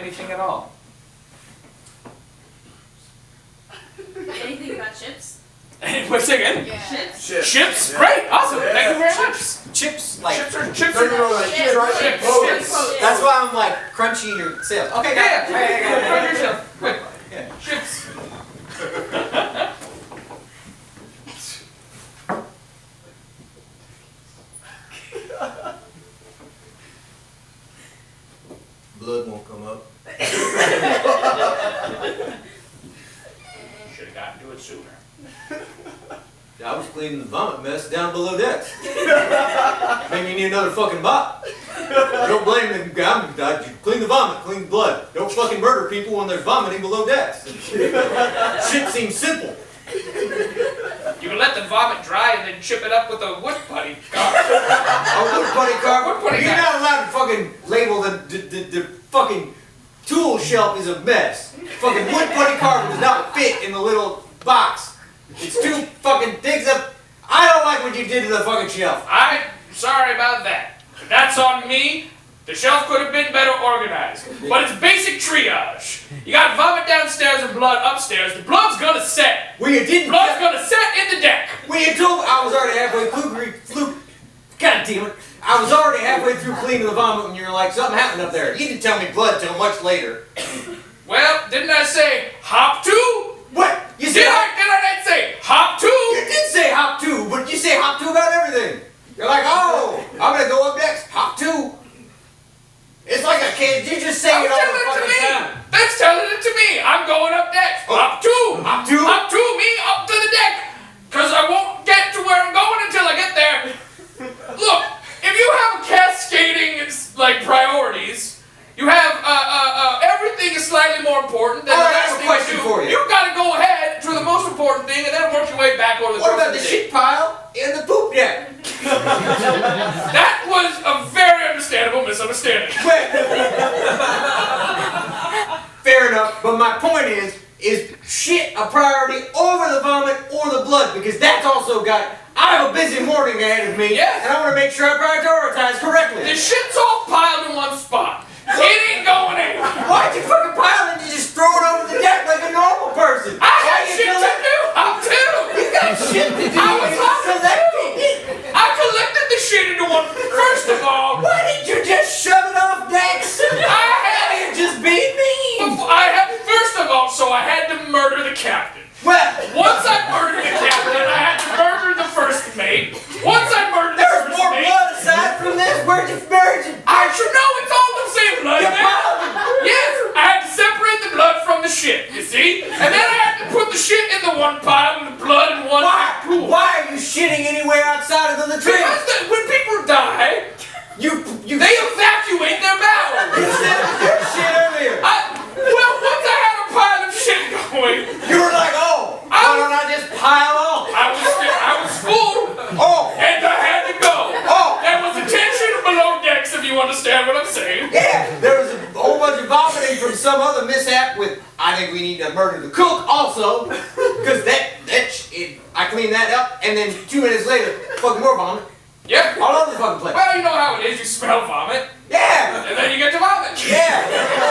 anything at all. Anything about chips? Wait a second. Yeah. Chips. Chips? Yeah. Great, awesome. Yeah. Thank you very much. Chips, like Chips are chips. Chips. That's why I'm like crunchy yourself. Okay, Yeah. got it. Yourself. Quick. Yeah. Chips. Blood won't come up. Should have gotten to it sooner. I was cleaning the vomit mess down below decks. Maybe you need another fucking bot. Don't blame the guy. Clean the vomit, clean the blood. Don't fucking murder people when they're vomiting below decks. Shit seems simple. You can let the vomit dry and then chip it up with a wood putty car. A wood putty car? Wood putty You're car. not allowed to fucking label the fucking tool shelf is a mess. Fucking wood putty car does not fit in the little box. It's too fucking things up. I don't like what you did to the fucking shelf. I'm sorry about that. That's on me. The shelf could have been better organized. But it's basic triage. You got vomit downstairs and blood upstairs. The blood's gonna set. Well, you didn't. Blood's gonna set in the deck. Well, you told I was already halfway through. God damn it. I was already halfway through cleaning the vomit when you were like, something happened up there. You didn't tell me blood till much later. Well, didn't I say hop to? What? You said Did I not say hop to? You did say hop to, but you say hop to about everything. You're like, oh, I'm gonna go up next. Hop to. It's like a kid. You just say it all the fucking time. That's telling it to me. I'm going up next. Oh. Hop to. Hop to? Hop to me up to the deck. Because I won't get to where I'm going until I get there. Look, if you have cascading like priorities, you have everything is slightly more important than All the right, I last have a thing question you do. for you. You've got to go ahead to the most important thing and then work your way back over the What course about of the the day. shit pile in the poop deck? That was a very understandable misunderstanding. Fair enough, but my point is shit a priority over the vomit or the blood? Because that's also got, I have a busy morning ahead of me, Yes. and I want to make sure I prioritize correctly. The shit's all piled in one spot. It ain't going anywhere. Why'd you fucking pile it and you just throw it over the deck like a normal person? I had shit to do. I'm too. You got shit to do. I was collecting it. I collected the shit into one. First of all, Why didn't you just shove it off decks? I You just being mean. first of all, so I had to murder the captain. Well, Once I murdered the captain, I had to murder the first mate. Once I murdered the there's first more mate, blood aside from this. Where'd you bury it? I should know it's all the same blood. You man. piled it. Yes, I had to separate the blood from the shit. You see, and then I had to put the shit in the one pile and the blood in one pool. Why are you shitting anywhere outside of the latrine? Because when people die, You they evacuate their bowels. You said your shit earlier. Well, once I had a pile of shit going, You were like, oh, why don't I just pile on? I was full, Oh, and I had to go. oh, There was a tension below decks, if you understand what I'm saying. yeah. There was a whole bunch of vomiting from some other mishap with, I think we need to murder the cook also. Because I cleaned that up, and then 2 minutes later, fucking more vomit. Yeah. All over the fucking place. Well, you know how it is. You smell vomit, Yeah. and then you get to vomit. Yeah.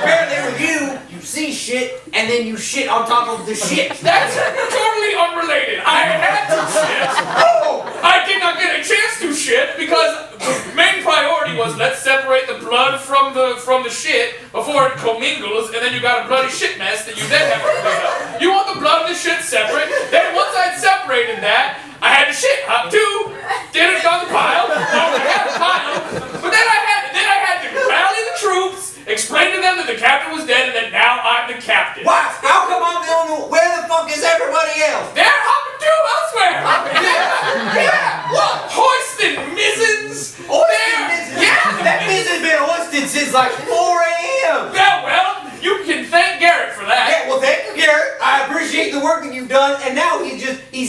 Apparently with you see shit, and then you shit on top of the shit. That's totally unrelated. I had to shit. Oh! I did not get a chance to shit because the main priority was let's separate the blood from the shit before it commingles, and then you got a bloody shit mess that you then have to clean up. You want the blood and the shit separate. Then once I'd separated that, I had to shit. Hop two, did it on the pile. I had a pile, but then I had to rally the troops, explain to them that the captain was dead, and that now I'm the captain. What? How come I'm the only one? Where the fuck is everybody else? They're hopping too elsewhere. Yeah. What? Hoisting mizzens. That mizzen's been hoisted since like 4 a.m. Yeah, well, you can thank Garrett for that. Yeah, well, thank you, Garrett. I appreciate the work that you've done, and now he's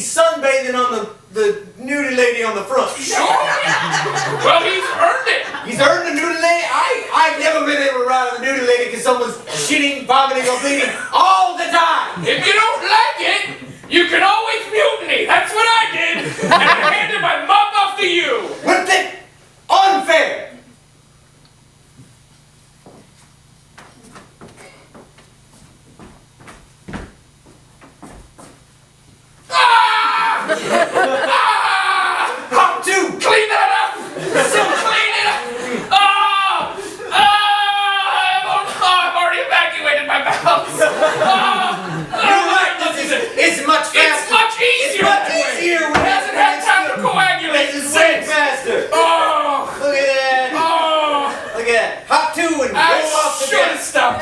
sunbathing on the nudie lady on the front. Sure. Well, he's earned it. He's earned the nudie lady. I've never been able to ride on the nudie lady because someone's shitting, vomiting, or bleeding all the time. If you don't like it, you can always mutiny. That's what I did, and I handed my mop off to you. With it unfair.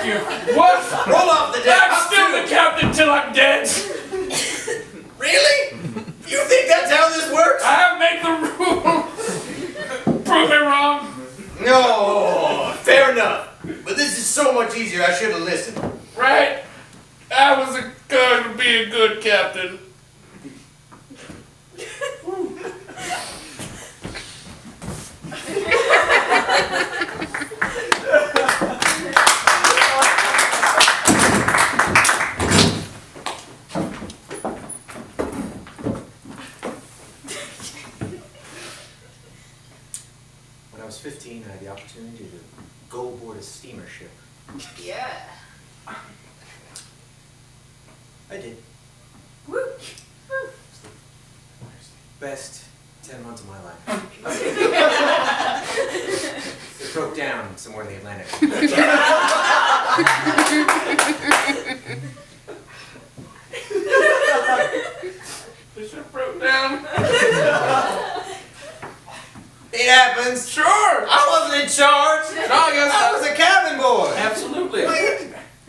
Fuck you. What? Roll off the deck. I'm still the captain till I'm dead. Really? You think that's how this works? I make the rules. Prove me wrong. No, fair enough. But this is so much easier. I should have listened. Right? I was going to be a good captain. When I was 15, I had the opportunity to go aboard a steamer ship. Yeah. I did. Woo. Best 10 months of my life. It broke down somewhere in the Atlantic. The ship broke down. It happens. Sure. I wasn't in charge. No, I guess I was a cabin boy. Absolutely.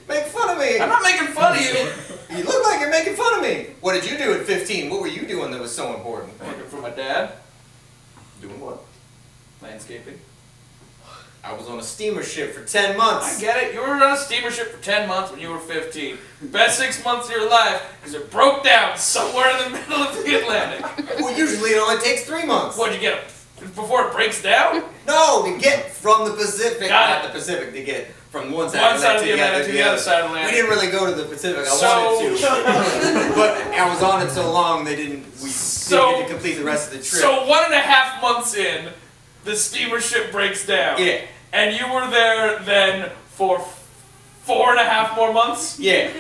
Make fun of me. I'm not making fun of you. You look like you're making fun of me. What did you do at 15? What were you doing that was so important? Working for my dad. Doing what? Landscaping. I was on a steamer ship for 10 months. I get it. You were on a steamer ship for 10 months when you were 15. Best 6 months of your life because it broke down somewhere in the middle of the Atlantic. Well, usually it only takes 3 months. What'd you get? Before it breaks down? No, to get from the Pacific, Got not it. the Pacific, to get from one side, One side of the Atlantic to the other side of the We Atlantic. didn't really go to the Pacific. I So- wanted to, but I was on it so long they didn't. We So- didn't get to complete the rest of the trip. So 1.5 months in, the steamer ship breaks down. Yeah. And you were there then for 4.5 more months? Yeah.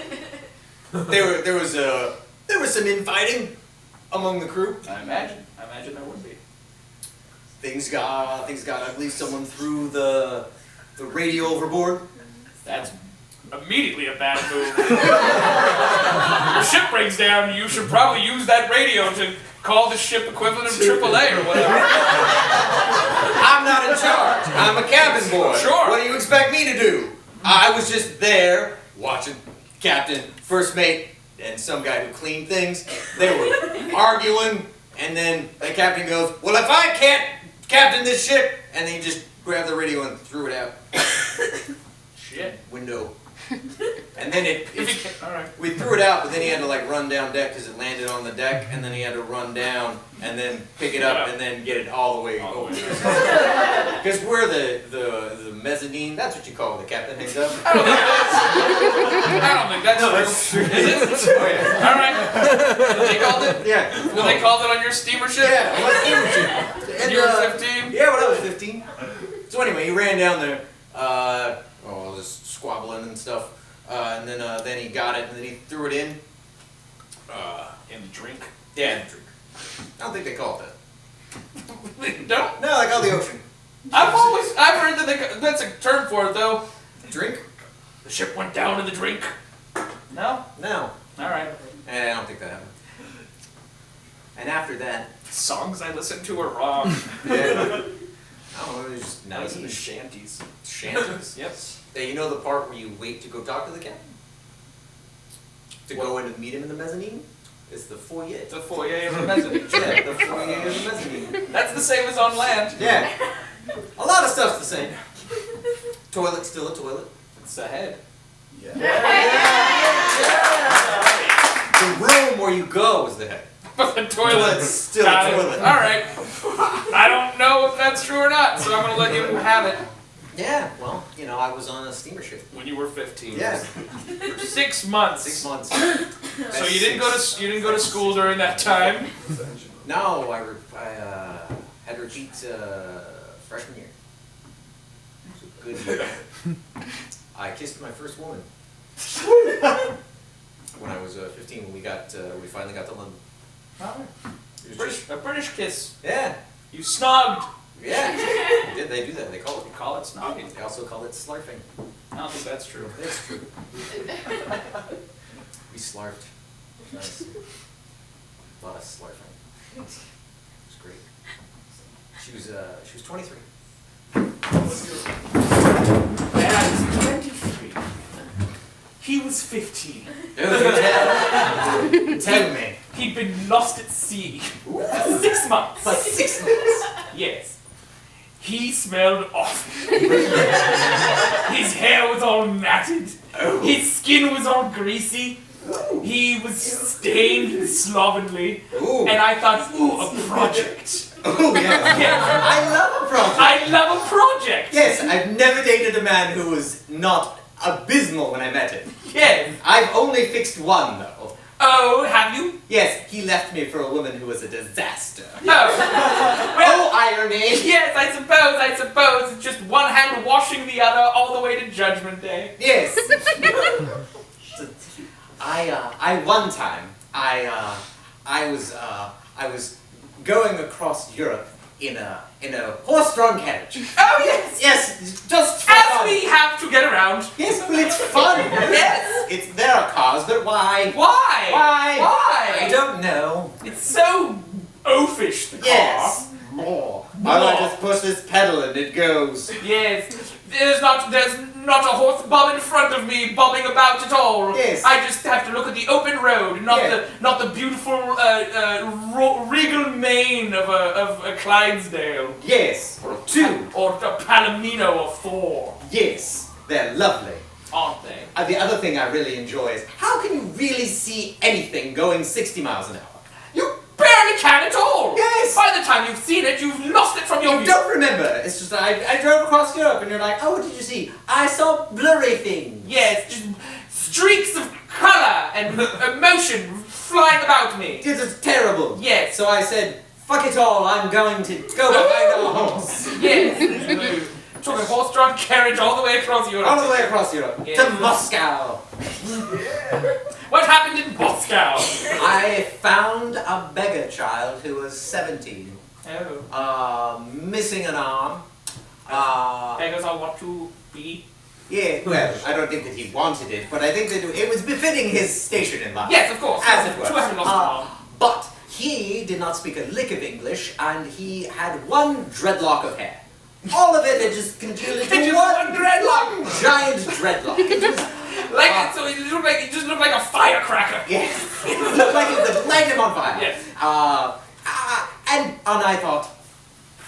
There was some infighting among the crew. I imagine there would be. Things got ugly. Someone threw the radio overboard. That's immediately a bad move. Your ship breaks down, you should probably use that radio to call the ship equivalent of AAA or whatever. I'm not in charge. I'm a cabin boy. Sure. What do you expect me to do? I was just there watching captain, first mate, and some guy who cleaned things. They were arguing, and then the captain goes, "Well, if I can't captain this ship," and then he just grabbed the radio and threw it out Shit. window. And then Alright. we threw it out, but then he had to like run down deck because it landed on the deck, and then he had to run down and then pick it up and then get it all the way over. Because we're the mezzanine. That's what you call the captain hangs up. I don't think that's true. Is it? Oh yeah. Alright. They called it? Yeah. Well, they called it on your steamer ship? Yeah. What steamer ship? When you were 15? Yeah, when I was 15. So anyway, he ran down there, just squabbling and stuff, and then he got it, and then he threw it in. In the drink? Yeah, in the drink. I don't think they call it that. Don't. No, they call it the ocean. I've heard that that's a term for it though. Drink? The ship went down in the drink. No? No. Alright. I don't think that happened. And after that, Songs I listen to are wrong. yeah. I don't know, it was just I listen to nice. shanties. Shanties? Yep. Hey, you know the part where you wait to go talk to the captain? To go in and meet him in the mezzanine? It's the foyer. The foyer of the mezzanine. Yeah, the foyer of the mezzanine. That's the same as on land. Yeah. A lot of stuff's the same. Toilet's still a toilet. It's a head. The room where you go is the head. But the toilet's still got a it. toilet. Alright. I don't know if that's true or not, so I'm gonna let you have it. Yeah, well, you know, I was on a steamer ship. When you were 15. Yeah. 6 months. 6 months. So you didn't go to school during that time. No, I had to repeat freshman year. It was a good year. I kissed my first woman when I was 15. When we finally got to London. It was just- A British kiss. yeah, You snogged. yeah. They do that. They call it. You call it snogging. They also call it slarfing. I don't think that's true. It's true. We slarfed. Nice. A lot of slarfing. It was great. She was 23. That's 23. He was 15. Tell me. He'd been lost at sea for 6 months. For 6 months. Yes. He smelled awful. His hair was all matted. His skin was all greasy. He was stained and slovenly. Ooh. And I thought, ooh, a project. Oh, yeah. Yes. I love a project. I love a project. Yes, I've never dated a man who was not abysmal when I met him. Yes. I've only fixed one, though. Oh, have you? Yes, he left me for a woman who was a disaster. Oh. Well, Oh, irony! yes, I suppose. It's just one hand washing the other all the way to Judgment Day. Yes. One time, I was going across Europe in a horse-drawn carriage. Oh, yes. Yes, just for As fun. we have to get around. Yes, well, it's fun. Yes. There are cars, but why? Why? Why? Why? I don't know. It's so oafish, the car. Yes. More. I just push this pedal and it goes. Yes. There's not a horse bum in front of me bumming about at all. Yes. I just have to look at the open road, not Yeah. the beautiful regal mane of a Clydesdale. Yes. Or Two. Or a Palomino of Thor, Yes. They're lovely. aren't they? The other thing I really enjoy is how can you really see anything going 60 miles an hour? You barely can at all. Yes. By the time you've seen it, you've lost it from your You view. don't remember. It's just I drove across Europe and you're like, oh, what did you see? I saw blurry things. Yes, just streaks of color and emotion flying about me. This is terrible. Yes. So I said, fuck it all, I'm going to go behind a horse. Yes. Took a horse-drawn carriage all the way across Europe. All the way across Europe. Yes. To Moscow. What happened in Moscow? I found a beggar child who was 17. Oh. Missing an arm. Beggars all want to be. Yeah, well, I don't think that he wanted it, but I think that it was befitting his station in life. Yes, of course. As it were. To have lost an arm. But he did not speak a lick of English, and he had one dreadlock of hair. All of it had just congealed into Just one one dreadlock. giant dreadlock. It was, So it just looked like a firecracker. yes, it looked like it would light him on fire. Yes. And I thought,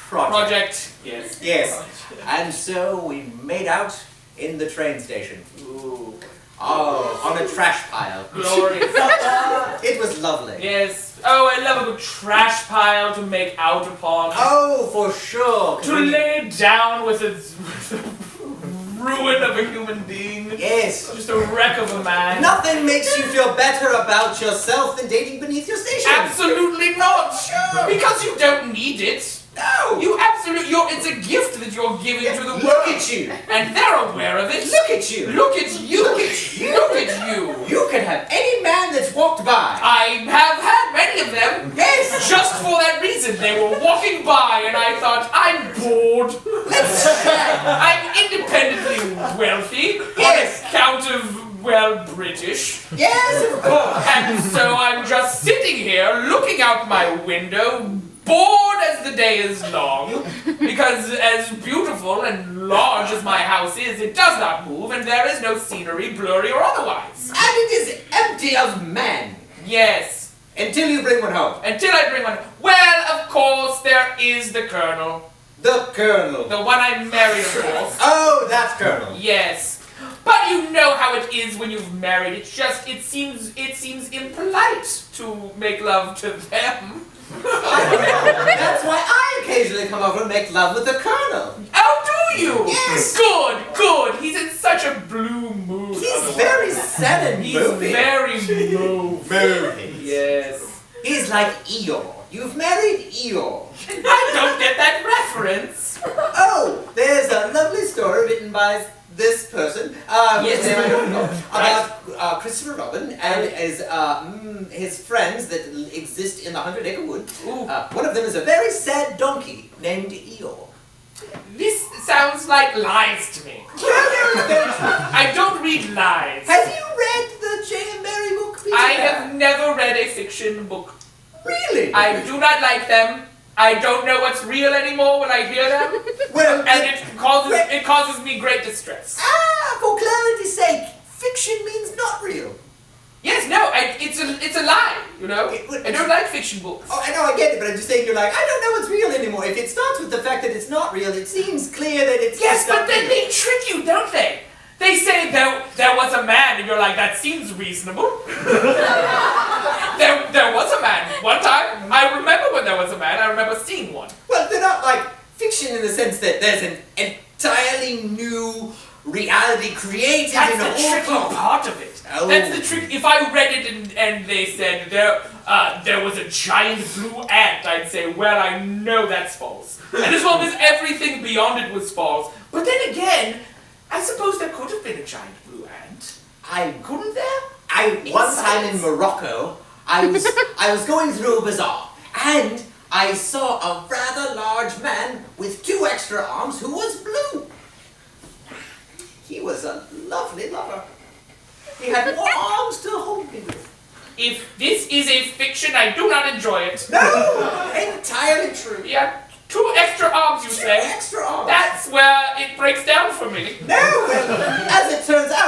Project. Yes. Yes. And so we made out in the train station. Ooh. Oh, on a trash pile. Glorious. It was lovely. Yes. Oh, I love a good trash pile to make out upon. Oh, for sure. To lay down with the ruin of a human being. Yes. Just a wreck of a man. Nothing makes you feel better about yourself than dating beneath your station. Absolutely not. Sure. Because you don't need it. No. It's a gift that you're giving to the world. Look at you. And they're aware of it. Look at you. Look at you. Look at you. Look at you. You can have any man that's walked by. I have had many of them. Yes. Just for that reason. They were walking by and I thought, I'm bored. Let's chat. I'm independently wealthy Yes. on account of, well, British. Yes, of course. And so I'm just sitting here looking out my window, bored as the day is long, because as beautiful and large as my house is, it does not move, and there is no scenery, blurry or otherwise. And it is empty of men. Yes. Until you bring one home. Until I bring one. Well, of course, there is the Colonel. The Colonel. The one I married, of course. Oh, that's Colonel. Yes. But you know how it is when you've married. It seems impolite to make love to them. That's why I occasionally come over and make love with the Colonel. Oh, do you? Yes. Good. He's in such a blue mood. He's very sad and He's moody. very moved. Moody. Yes. He's like Eeyore. You've married Eeyore. I don't get that reference. Oh, there's a lovely story written by this person, Yes. his name I don't know, about Christopher Robin and his friends that exist in the 100-acre wood. Ooh. One of them is a very sad donkey named Eeyore. This sounds like lies to me. I don't read lies. Have you read the Jay and Mary book, Peter? I have never read a fiction book. Really? I do not like them. I don't know what's real anymore when I hear them. Well, And it causes me great distress. for clarity's sake, fiction means You know? I don't like fiction books. Oh, I know, I get it, but I'm just saying you're like, I don't know what's real anymore. If it starts with the fact that it's not real, it seems clear that it's Yes, just not but then real. they trick you, don't they? They say there was a man, and you're like, that seems reasonable. there was a man. One time, I remember when there was a man, I remember seeing one. Well, they're not like fiction in the sense that there's an entirely new reality created That's in a the whole tricky plot. part of it. Oh. That's the trick. If I read it and they said there was a giant blue ant, I'd say, well, I know that's false. And as long as everything beyond it was false. But then again, I suppose there could have been a giant blue ant. Couldn't there? One time in Morocco, I was going through a bazaar, and I saw a rather large man with 2 extra arms who was blue. He was a lovely lover. He had more arms to hold me with. If this is a fiction, I do not enjoy it. No, entirely true. Yeah, 2 extra arms, you 2 say? extra arms. That's where it breaks down for me. No, well, as it turns out,